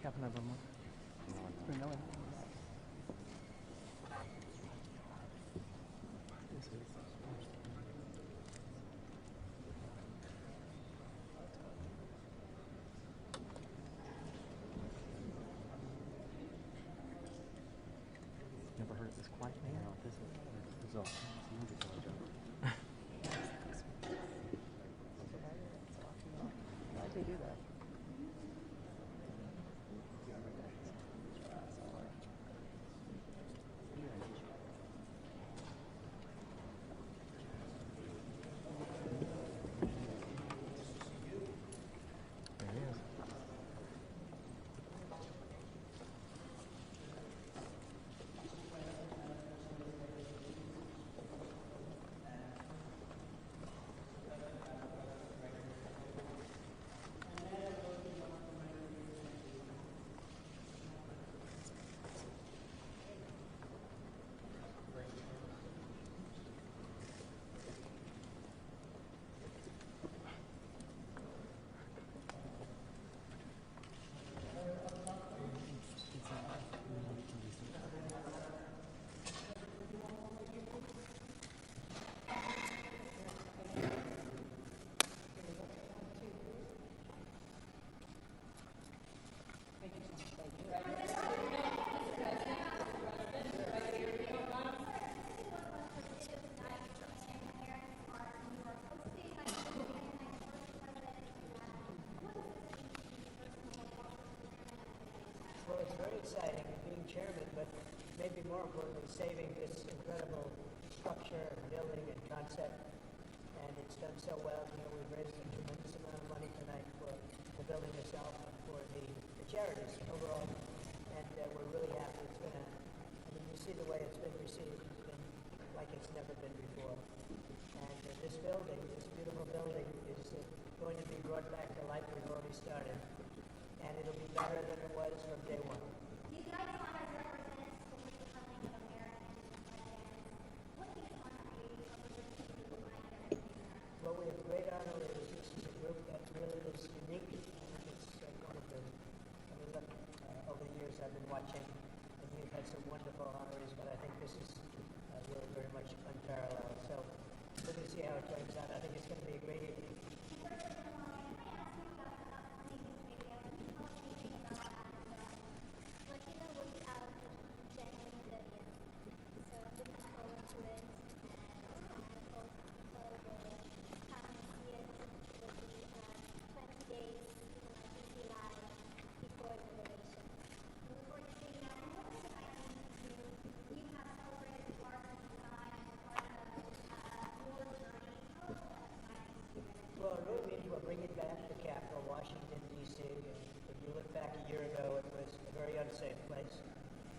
half an hour more. It's been never heard of this quiet man? No, this is all. Why'd they do that? There he is. Well, it's very exciting being chairman, but maybe more importantly, saving this incredible structure and building and concept. And it's done so well. You know, we've raised a tremendous amount of money tonight for the building itself and for the charities overall. And we're really happy. It's been you see the way it's been received. It's been like it's never been before. And this building, this beautiful building, is going to be brought back to life. We've already started. And it'll be better than it was from day one. You guys want to represent the Republic of America and what do you want to be of the people behind everything? Well, we have great honor leaders. This is a group that really is unique. And it's one of the, I mean, look, over the years I've been watching, and we've had some wonderful honorees, but I think this is really very much unparalleled. So we're going to see how it turns out. I think it's going to be a great evening. Well, it really means we're bringing back the capital, Washington, D.C. If you look back a year ago, it was a very unsafe place.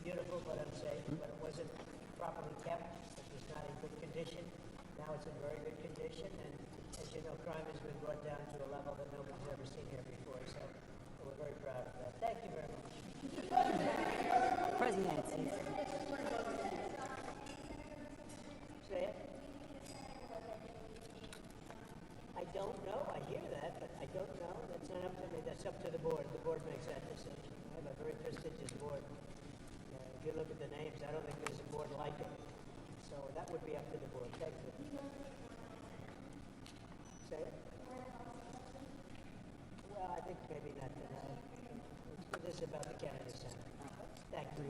Beautiful, but unsafe. But it wasn't properly kept. It was not in good condition. Now it's in very good condition. And as you know, crime has been brought down to a level that nobody's ever seen here before. So we're very proud of that. Thank you very much. Presidency. Say it. I don't know. I hear that, but I don't know. That's not up to me. That's up to the board. The board makes that decision. I have a very prestigious board. If you look at the names, I don't think there's a board like it. So that would be up to the board. Thank you. Say it. Well, I think maybe not tonight. This is about the Kennedy Center. Thank you.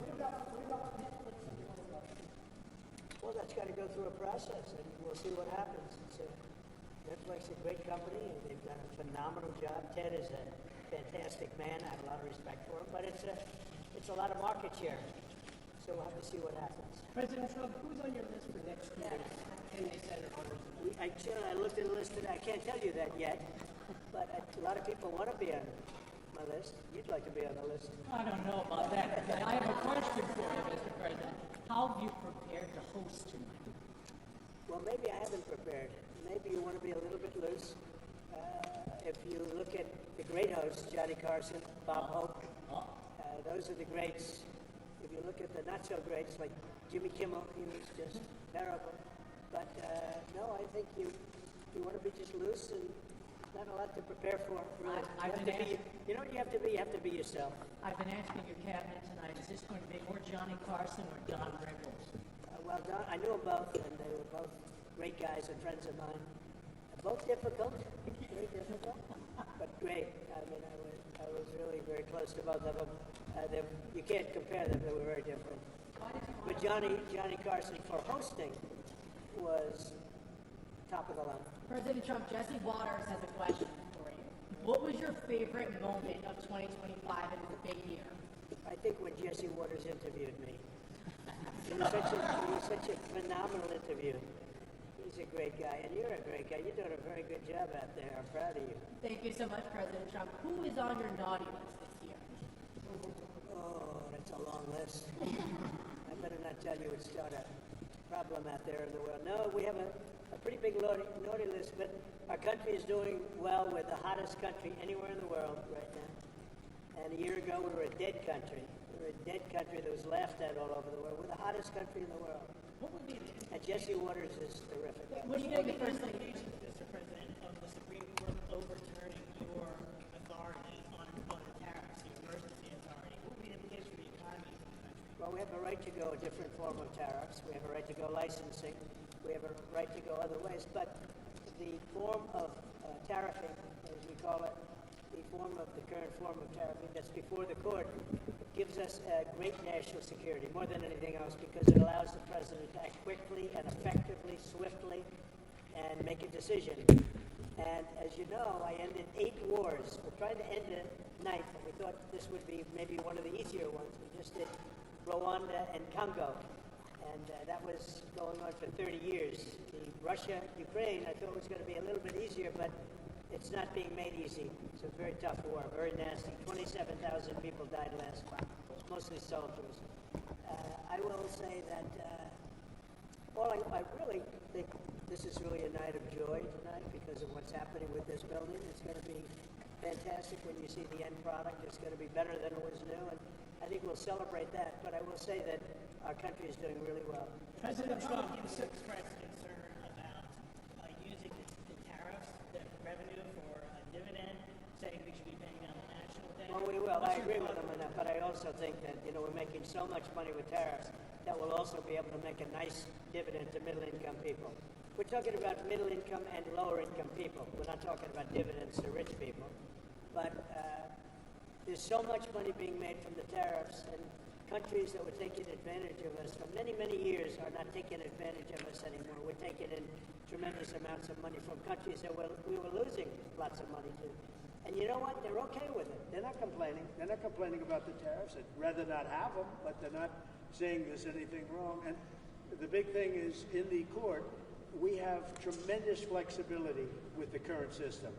Well, that's got to go through a process, and we'll see what happens. Netflix is a great company, and they've done a phenomenal job. Ted is a fantastic man. I have a lot of respect for him, but it's a lot of market share. So we'll have to see what happens. President Trump, who's on your list for next year's Kennedy Center honors? I looked at the list today. I can't tell you that yet, but a lot of people want to be on my list. You'd like to be on the list. I don't know about that. I have a question for you, Mr. President. How have you prepared to host tonight? Well, maybe I haven't prepared. Maybe you want to be a little bit loose. If you look at the great hosts, Johnny Carson, Bob Hope, those are the greats. If you look at the not-so-greats, like Jimmy Kimmel, he was just terrible. But no, I think you want to be just loose and Not a lot to prepare for, really. I've been asking. You know what you have to be? You have to be yourself. I've been asking your cabinet tonight, is this going to be more Johnny Carson or Don Rickles? Well, Don, I knew them both, and they were both great guys and friends of mine. Both difficult, very difficult, but great. I mean, I was really very close to both of them. You can't compare them; they were very different. But Johnny Carson for hosting was top of the line. President Trump, Jesse Waters has a question for you. What was your favorite moment of 2025 in the big year? I think when Jesse Waters interviewed me. It was such a phenomenal interview. He's a great guy, and you're a great guy. You're doing a very good job out there. I'm proud of you. Thank you so much, President Trump. Who is on your naughty list this year? Oh, that's a long list. I better not tell you it's not a problem out there in the world. No, we have a pretty big naughty list, but our country is doing well. We're the hottest country anywhere in the world right now. And a year ago, we were a dead country. We were a dead country that was laughed at all over the world. We're the hottest country in the world. What would be And Jesse Waters is terrific. What do you think the first thing? implications, Mr. President, of the Supreme Court overturning your authority on the tariffs, your emergency authority? What would be the implications for the economy of the country? Well, we have a right to go a different form of tariffs. We have a right to go licensing. We have a right to go other ways. But the form of tariffing, as we call it, the current form of tariffing that's before the court, gives us great national security, more than anything else, because it allows the president to act quickly and effectively, swiftly, and make a decision. And as you know, I ended 8 wars. We're trying to end a 9th, and we thought this would be maybe one of the easier ones. We just did Rwanda and Congo, and that was going on for 30 years. The Russia-Ukraine, I thought was going to be a little bit easier, but it's not being made easy. It's a very tough war, very nasty. 27,000 people died last month, mostly soldiers. I will say that, I really think this is really a night of joy tonight because of what's happening with this building. It's going to be fantastic when you see the end product. It's going to be better than it was new, and I think we'll celebrate that. But I will say that our country is doing really well. President Trump expressed concern about using the tariffs, the revenue for a dividend, saying we should be paying on the national debt. Well, we will. I agree with him on that, but I also think that, we're making so much money with tariffs that we'll also be able to make a nice dividend to middle-income people. We're talking about middle-income and lower-income people. We're not talking about dividends to rich people. But there's so much money being made from the tariffs, and countries that were taking advantage of us for many, many years are not taking advantage of us anymore. We're taking in tremendous amounts of money from countries that we were losing lots of money to. And you know what? They're okay with it. They're not complaining. They're not complaining about the tariffs. They'd rather not have them, but they're not saying there's anything wrong. And the big thing is, in the court, we have tremendous flexibility with the current system.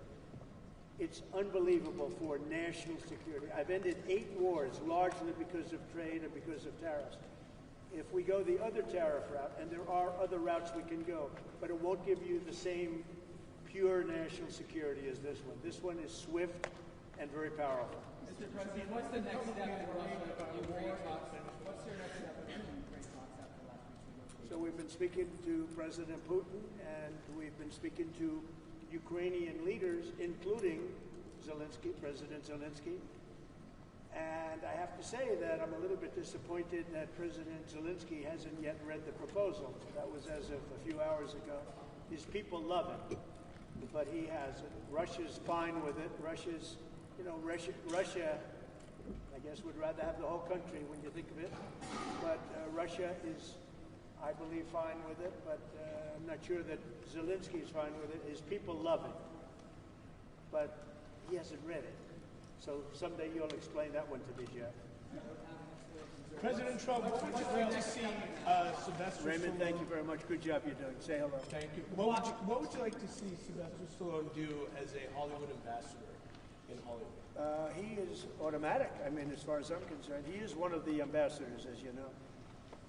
It's unbelievable for national security. I've ended 8 wars, largely because of trade and because of tariffs. If we go the other tariff route, and there are other routes we can go, but it won't give you the same pure national security as this one. This one is swift and very powerful. Mr. President, what's the next step in Russia-Ukraine talks? What's your next step in Ukraine talks after last week's? So we've been speaking to President Putin, and we've been speaking to Ukrainian leaders, including Zelensky, President Zelensky. And I have to say that I'm a little bit disappointed that President Zelensky hasn't yet read the proposal. That was as of a few hours ago. His people love it, but he hasn't. Russia's fine with it. Russia, I guess, would rather have the whole country when you think of it. But Russia is, I believe, fine with it, but I'm not sure that Zelensky is fine with it. His people love it, but he hasn't read it. So someday you'll explain that one to me, Jeff. President Trump, what would you like to see Sylvester Raymond, thank you very much. Good job you're doing. Say hello. Thank you. What would you like to see Sylvester Stallone do as a Hollywood ambassador in Hollywood? He is automatic. I mean, as far as I'm concerned, he is one of the ambassadors, as you know.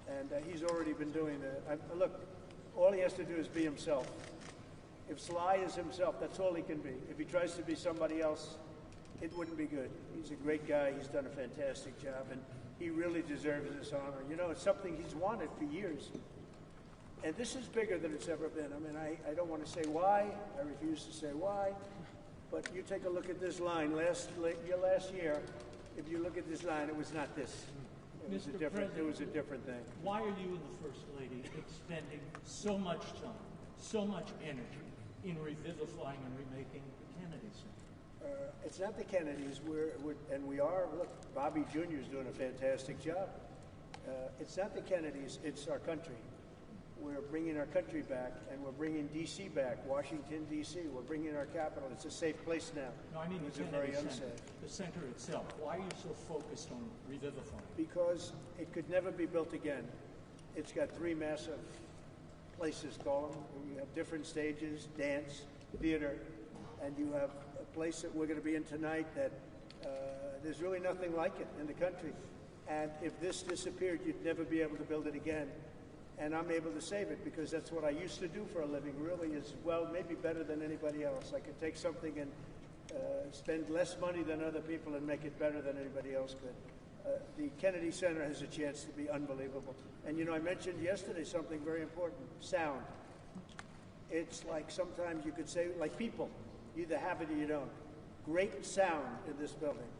And he's already been doing that. Look, all he has to do is be himself. If Sly is himself, that's all he can be. If he tries to be somebody else, it wouldn't be good. He's a great guy. He's done a fantastic job, and he really deserves this honor. It's something he's wanted for years. And this is bigger than it's ever been. I mean, I don't want to say why. I refuse to say why. But you take a look at this line. Last year, if you look at this line, it was not this. It was a different thing. Why are you and the First Lady expending so much time, so much energy in revivifying and remaking the Kennedy Center? It's not the Kennedys. Look, Bobby Jr. is doing a fantastic job. It's not the Kennedys. It's our country. We're bringing our country back, and we're bringing D.C. back, Washington, D.C. We're bringing our capital. It's a safe place now. No, I mean it was the very Kennedy unsafe. Center, the center itself. Why are you so focused on revivifying? Because it could never be built again. It's got three massive places, call them. You have different stages, dance, theater, and you have a place that we're going to be in tonight that there's really nothing like it in the country. And if this disappeared, you'd never be able to build it again. And I'm able to save it because that's what I used to do for a living, really, is, well, maybe better than anybody else. I could take something and spend less money than other people and make it better than anybody else could. The Kennedy Center has a chance to be unbelievable. And, I mentioned yesterday something very important, sound. It's like sometimes you could say, like people, you either have it or you don't. Great sound in this building.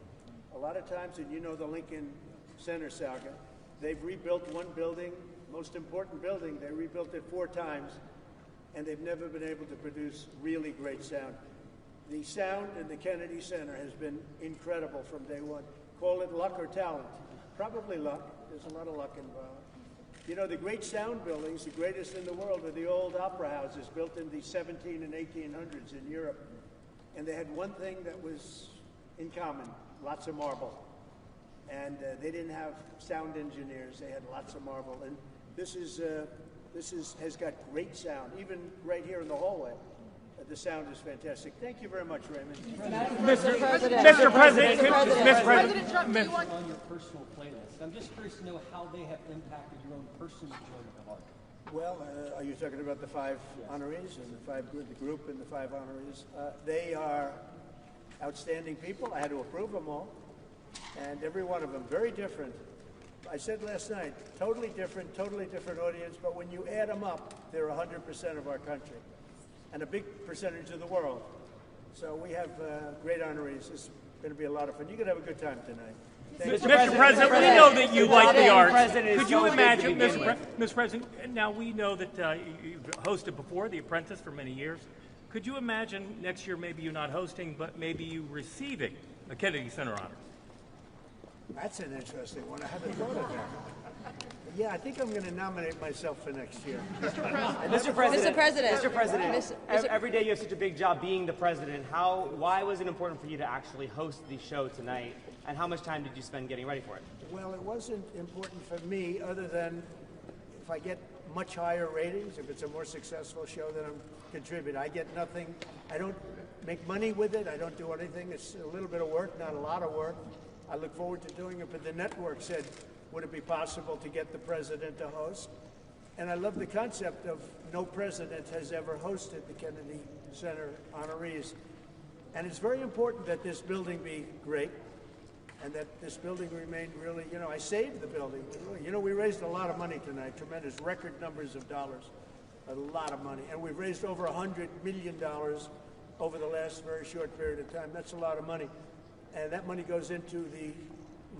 A lot of times, and the Lincoln Center saga, they've rebuilt one building, most important building, they rebuilt it 4 times, and they've never been able to produce really great sound. The sound in the Kennedy Center has been incredible from day one. Call it luck or talent. Probably luck. There's a lot of luck involved. The great sound buildings, the greatest in the world, are the old opera houses built in the 17 and 1800s in Europe. And they had one thing that was in common, lots of marble. And they didn't have sound engineers. They had lots of marble. And this has got great sound, even right here in the hallway. The sound is fantastic. Thank you very much, Raymond. Mr. President. Mr. President. Mr. President. President. On your personal playlist, I'm just curious to know how they have impacted your own personal enjoyment of art. Well, are you talking about the 5 honorees and the group and the 5 honorees? They are outstanding people. I had to approve them all. And every one of them, very different. I said last night, totally different audience, but when you add them up, they're 100% of our country and a big percentage of the world. So we have great honorees. It's going to be a lot of fun. You're going to have a good time tonight. Mr. President, we know that you like the arts. Could you imagine, Mr. President, now we know that you've hosted before, The Apprentice, for many years. Could you imagine next year maybe you not hosting, but maybe you receiving the Kennedy Center honor? That's an interesting one. I haven't thought of that. Yeah, I think I'm going to nominate myself for next year. Mr. President, every day you have such a big job being the president. Why was it important for you to actually host the show tonight, and how much time did you spend getting ready for it? Well, it wasn't important for me other than if I get much higher ratings, if it's a more successful show, then I'm contributing. I get nothing. I don't make money with it. I don't do anything. It's a little bit of work, not a lot of work. I look forward to doing it, but the network said, would it be possible to get the president to host? And I love the concept of no president has ever hosted the Kennedy Center honorees. And it's very important that this building be great and that this building remain really, I saved the building. We raised a lot of money tonight, tremendous record numbers of dollars, a lot of money. And we've raised over $100 million over the last very short period of time. That's a lot of money. And that money goes into the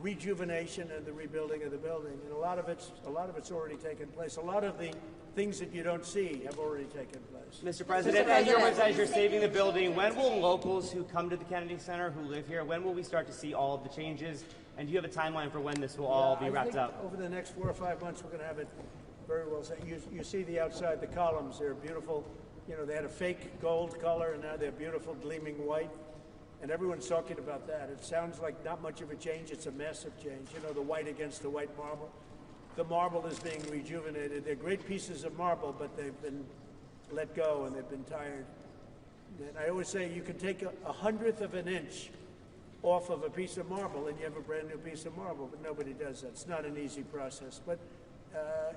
rejuvenation and the rebuilding of the building. And a lot of it's already taken place. A lot of the things that you don't see have already taken place. Mr. President, as you're saving the building, when will locals who come to the Kennedy Center, who live here, when will we start to see all of the changes? And do you have a timeline for when this will all be wrapped up? Over the next 4 or 5 months, we're going to have it very well set. You see the outside, the columns, they're beautiful. They had a fake gold color, and now they're beautiful, gleaming white. And everyone's talking about that. It sounds like not much of a change. It's a massive change. The white against the white marble. The marble is being rejuvenated. They're great pieces of marble, but they've been let go and they've been tired. And I always say you can take a 100th of an inch off of a piece of marble and you have a brand new piece of marble, but nobody does that. It's not an easy process. But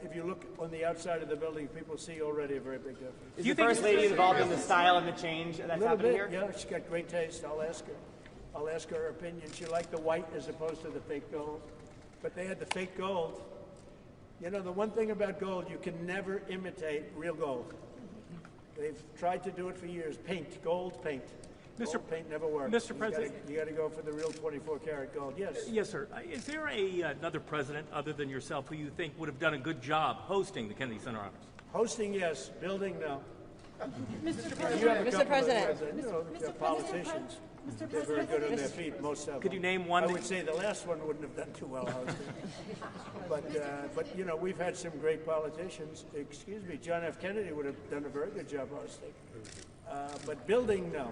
if you look on the outside of the building, people see already a very big difference. Is the First Lady involved in the style and the change that's happening here? Yeah, she's got great taste. I'll ask her her opinion. She liked the white as opposed to the fake gold. But they had the fake gold. The one thing about gold, you can never imitate real gold. They've tried to do it for years. Paint, gold paint. Gold paint never works. Mr. President. You got to go for the real 24-karat gold. Yes. Yes, sir. Is there another president other than yourself who you think would have done a good job hosting the Kennedy Center Honors? Hosting, yes. Building, no. Mr. Mr. President. You know, politicians. They're very good on their feet, most of them. Could you name one? I would say the last one wouldn't have done too well hosting. but you know, we've had some great politicians. Excuse me, John F. Kennedy would have done a very good job hosting. But building, no.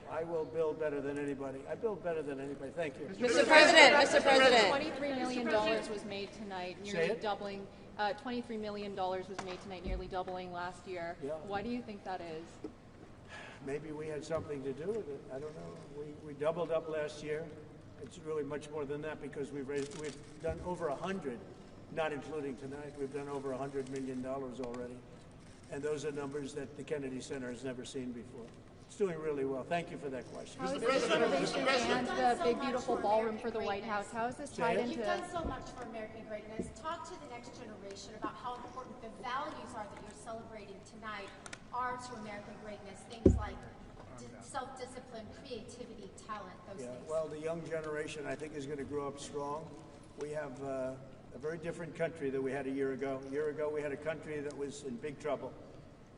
I will build better than anybody. I build better than anybody. Thank you. Mr. President. Mr. President. $23 million was made tonight, Say nearly it. doubling. $23 million was made tonight, nearly doubling last year. Yeah. Why do you think that is? Maybe we had something to do with it. I don't know. We doubled up last year. It's really much more than that because we've done over 100, not including tonight. We've done over $100 million already. And those are numbers that the Kennedy Center has never seen before. It's doing really well. Thank you for that question. How is this renovation and the big, beautiful ballroom for the White House, how is this tied into... You've done so much for American greatness. Talk to the next generation about how important the values are that you're celebrating tonight are to American greatness. Things like self-discipline, creativity, talent, those things. Well, the young generation, I think, is going to grow up strong. We have a very different country than we had a year ago. A year ago, we had a country that was in big trouble.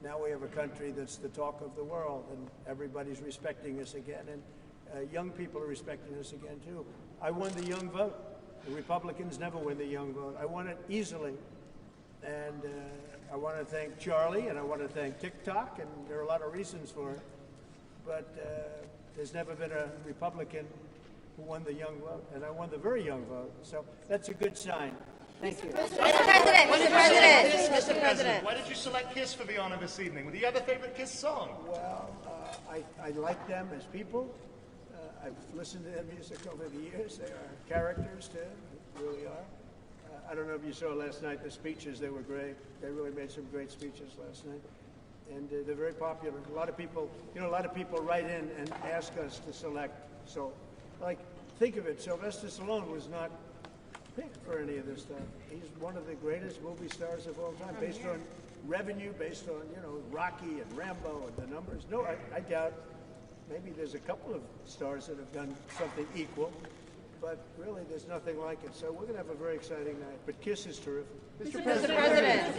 Now we have a country that's the talk of the world, and everybody's respecting us again, and young people are respecting us again, too. I won the young vote. The Republicans never win the young vote. I won it easily, and I want to thank Charlie, and I want to thank TikTok, and there are a lot of reasons for it, but there's never been a Republican who won the young vote, and I won the very young vote, so that's a good sign. Thank you. Mr. President. Mr. President. Mr. President. Why did you select Kiss for the honor this evening? Do you have a favorite Kiss song? Well, I like them as people. I've listened to their music over the years. They are characters, too. They really are. I don't know if you saw last night the speeches. They were great. They really made some great speeches last night. And they're very popular. A lot of people, a lot of people write in and ask us to select. So, think of it. Sylvester Stallone was not picked for any of this stuff. He's one of the greatest movie stars of all time, based on revenue, based on, Rocky and Rambo and the numbers. No, I doubt. Maybe there's a couple of stars that have done something equal, but really there's nothing like it. So we're going to have a very exciting night. But Kiss is terrific. Mr. President.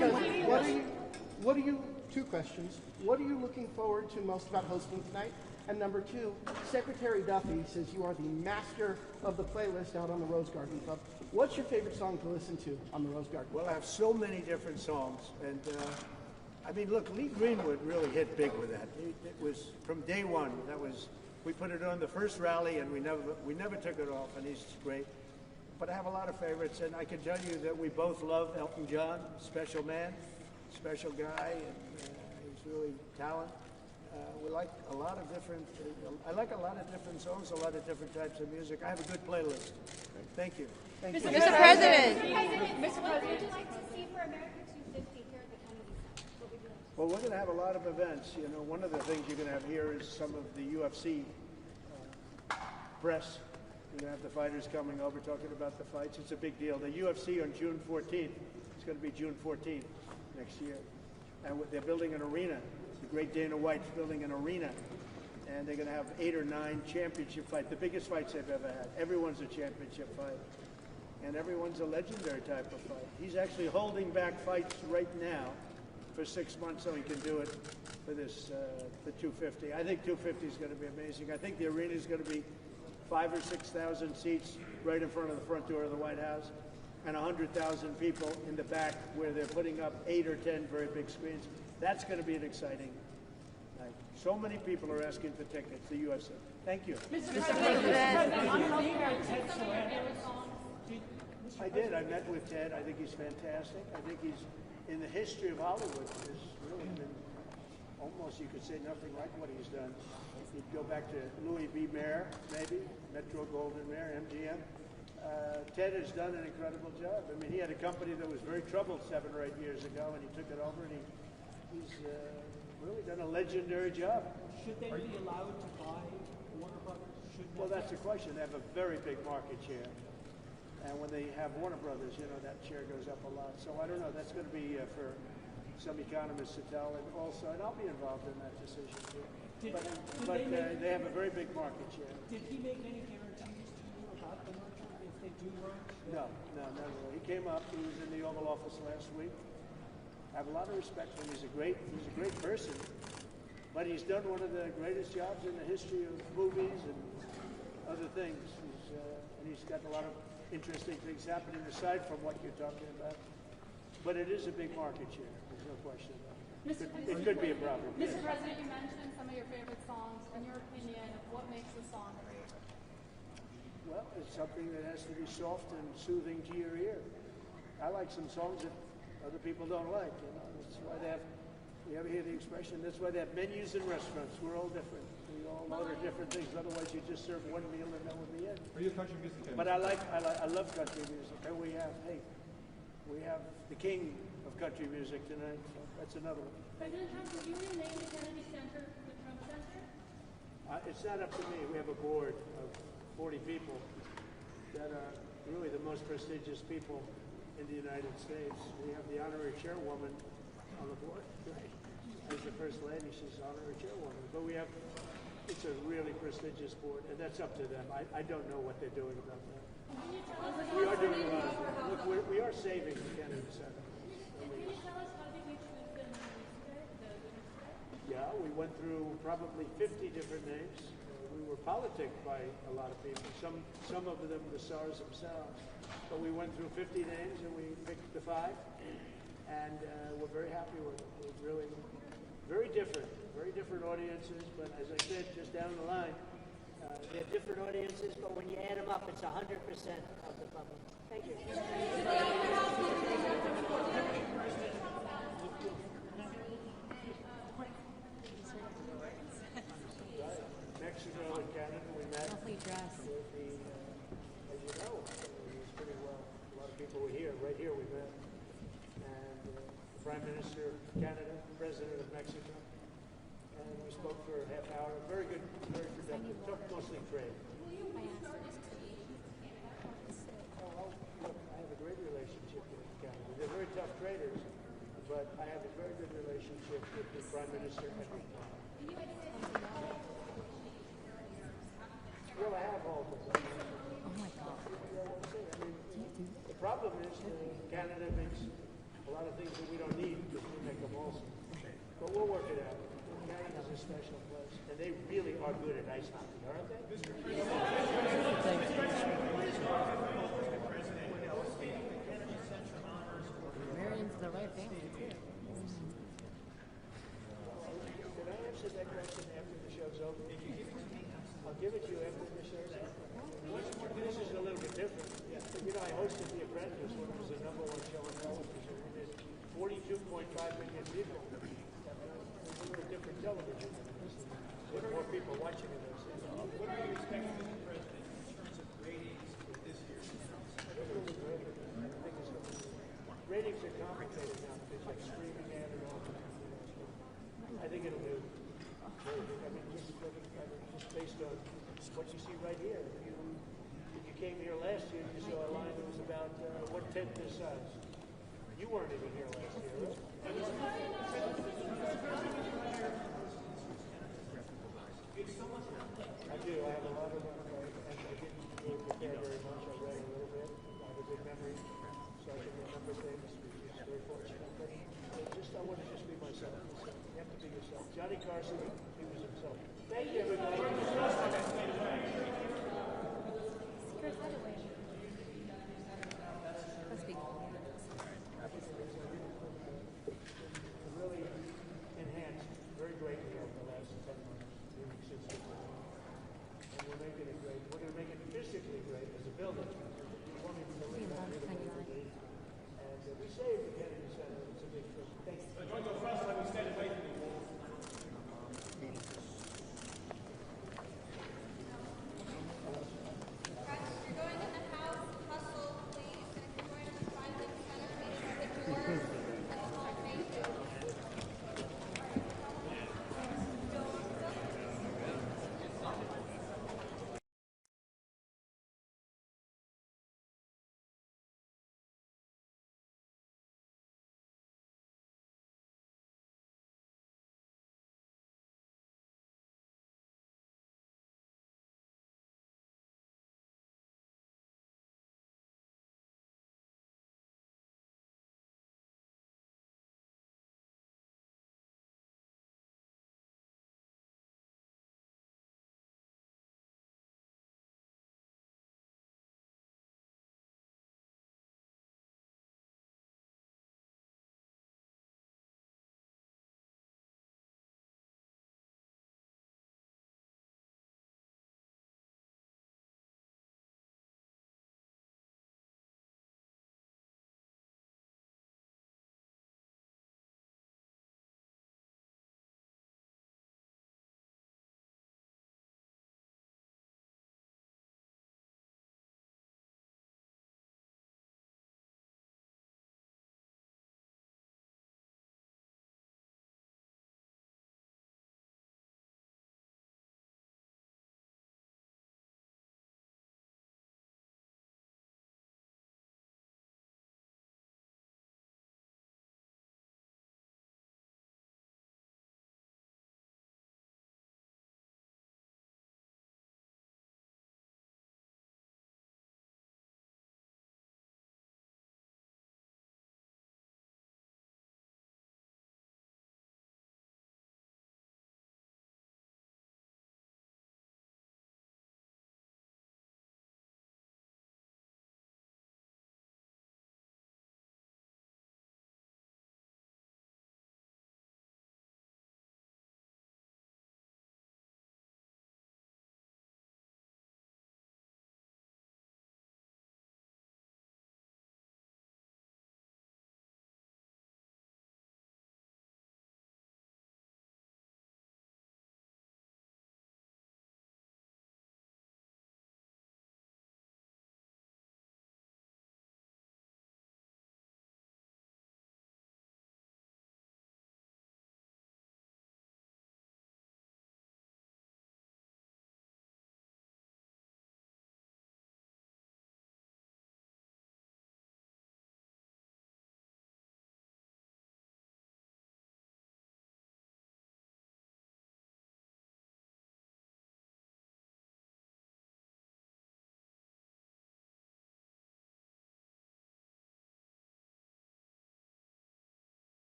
What are you, two questions. What are you looking forward to most about hosting tonight? And number two, Secretary Duffy says you are the master of the playlist out on the Rose Garden Club. What's your favorite song to listen to on the Rose Garden? Well, I have so many different songs. And, look, Lee Greenwood really hit big with that. It was from day one. We put it on the first rally, and we never took it off, and he's great. But I have a lot of favorites, and I can tell you that we both love Elton John, special man, special guy, and he's really talented. We like a lot of different. I like a lot of different songs, a lot of different types of music. I have a good playlist. Thank you. Thank you. Mr. President. What would you like to see for America 250 here at the Kennedy Center? What would you like to see? Well, we're going to have a lot of events. One of the things you're going to have here is some of the UFC press. You're going to have the fighters coming over talking about the fights. It's a big deal. The UFC on June 14th. It's going to be June 14th next year. And they're building an arena. The great Dana White's building an arena. And they're going to have 8 or 9 championship fights, the biggest fights they've ever had. Everyone's a championship fight. And everyone's a legendary type of fight. He's actually holding back fights right now for 6 months so he can do it for this, the 250. I think 250 is going to be amazing. I think the arena is going to be 5,000 or 6,000 seats right in front of the front door of the White House, and 100,000 people in the back where they're putting up 8 or 10 very big screens. That's going to be an exciting night. So many people are asking for tickets, the UFC. Thank you. Mr. President. I did. I met with Ted. I think he's fantastic. I think he's, in the history of Hollywood, has really been almost, you could say, nothing like what he's done. You'd go back to Louis B. Mayer, maybe, Metro Goldwyn Mayer, MGM. Ted has done an incredible job. He had a company that was very troubled 7 or 8 years ago, and he took it over, and he's really done a legendary job. Should they be allowed to buy Warner Brothers? Well, that's the question. They have a very big market share. And when they have Warner Brothers, that share goes up a lot. So I don't know. That's going to be for some economists to tell. And also, and I'll be involved in that decision too. They have a very big market share. Did he make any guarantees to you about the merger if they do merge? No, never really. He came up. He was in the Oval Office last week. I have a lot of respect for him. He's a great person. But he's done one of the greatest jobs in the history of movies and other things. He's got a lot of interesting things happening aside from what you're talking about. But it is a big market share. There's no question about it. It could be a problem. Mr. President, you mentioned some of your favorite songs. In your opinion, what makes a song great? Well, it's something that has to be soft and soothing to your ear. I like some songs that other people don't like. You know, that's why they have. You ever hear the expression? That's why they have menus in restaurants. We're all different. We all order different things. Otherwise, you just serve one meal and that would be it. Are you a country music fan? But I love country music. And we have the king of country music tonight. So that's another one. President Trump, will you rename the Kennedy Center the Trump Center? It's not up to me. We have a board of 40 people that are really the most prestigious people in the United States. We have the honorary chairwoman on the board, right? As the First Lady, she's honorary chairwoman. But it's a really prestigious board, and that's up to them. I don't know what they're doing about that. We are doing a lot of things. Look, we are saving the Kennedy Center. Can you tell us how did you choose the Yeah, we went through probably 50 different names. We were politicked by a lot of people, some of them the stars themselves. But we went through 50 names and we picked the 5, and we're very happy with it. We're really very different audiences, but as I said, just down the line, They're different audiences, but when you add them up, it's 100% of the public. Thank you. Mexico and Canada, we met. Lovely dress. With as you know, it was pretty well. A lot of people were here. Right here we met. And the Prime Minister of Canada, President of Mexico. And we spoke for a half hour. Very good, very productive. Talked mostly trade. Look, I have a great relationship with Canada. They're very tough traders, but I have a very good relationship with the Prime Minister every time. Well, I have all of them. Oh my God. The problem is Canada makes a lot of things that we don't need because we make them also. But we'll work it out. Canada's a special place, and they really are good at ice hockey, aren't they? Mr. President, Marion's the right family, too. Did I answer that question after the show's over? Did you give it to me? I'll give it to you after the show's over. This is a little bit different. You know, I hosted The Apprentice when it was the #1 show on television. We did 42.5 million people. It's a little different television. There's more people watching it. What are you expecting, Mr. President, in terms of ratings this year? Ratings are complicated now because you have streaming ad and all that. I think it'll do very good. I mean, just based on what you see right here. If you came here last year, you saw a line that was about 1/10 this size. You weren't even here last year, right? I do. I have a lot of them, and I didn't really prepare very much. I read a little bit. I have a good memory, so I can remember things, which is very fortunate. But I want to just be myself. You have to be yourself. Johnny Carson, he was himself. Thank you, everybody.